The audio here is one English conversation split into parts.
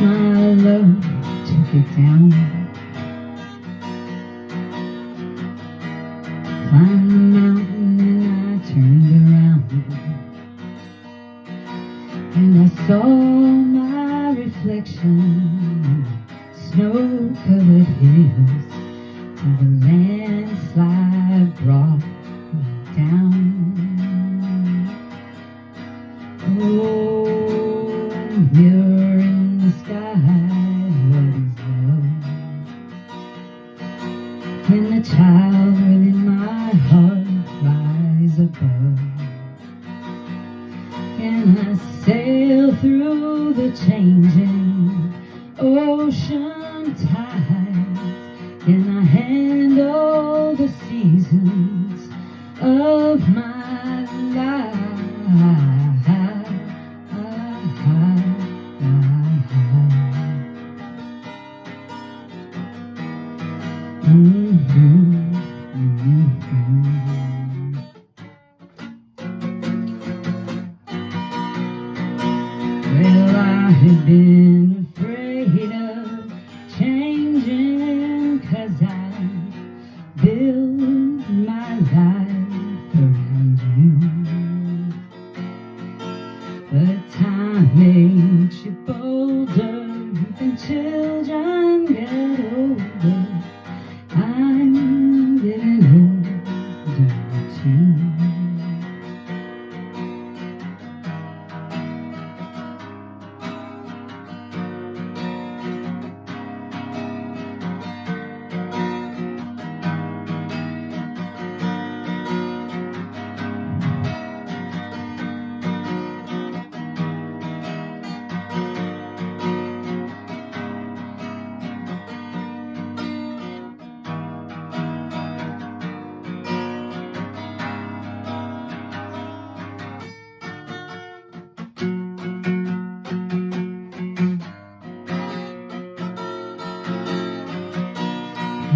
my love took it down. Climbed the mountain and I turned around, and I saw my reflection in snow-covered hills till the landslide brought me down. Oh, mirror in the sky, what is love? Can the child within my heart rise above? Can I sail through the changing ocean tides? Can I handle the seasons of my life? Well, I had been afraid of changing, 'cause I built my life around you. But time makes you bolder, and children get older. I'm getting older too.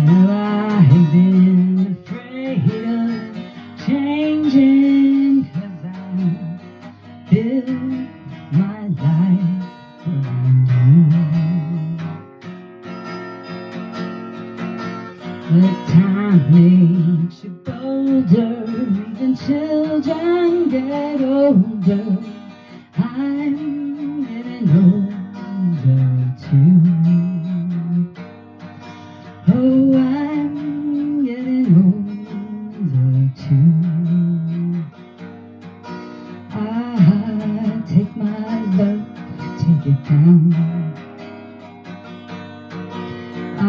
Well, I have been afraid of changing, 'cause I built my life around you. But time makes you bolder, even children get older. I'm getting older too. Oh, I'm getting older too. I take my love, take it down. I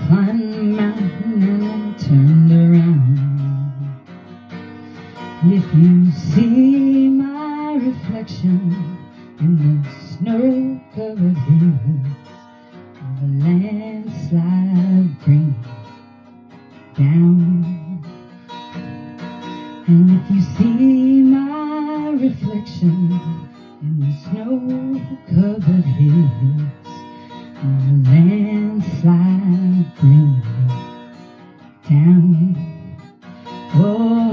climbed the mountain and I turned around. And if you see my reflection in the snow-covered hills, the landslide bring down. And if you see my reflection in the snow-covered hills, the landslide bring down. Oh,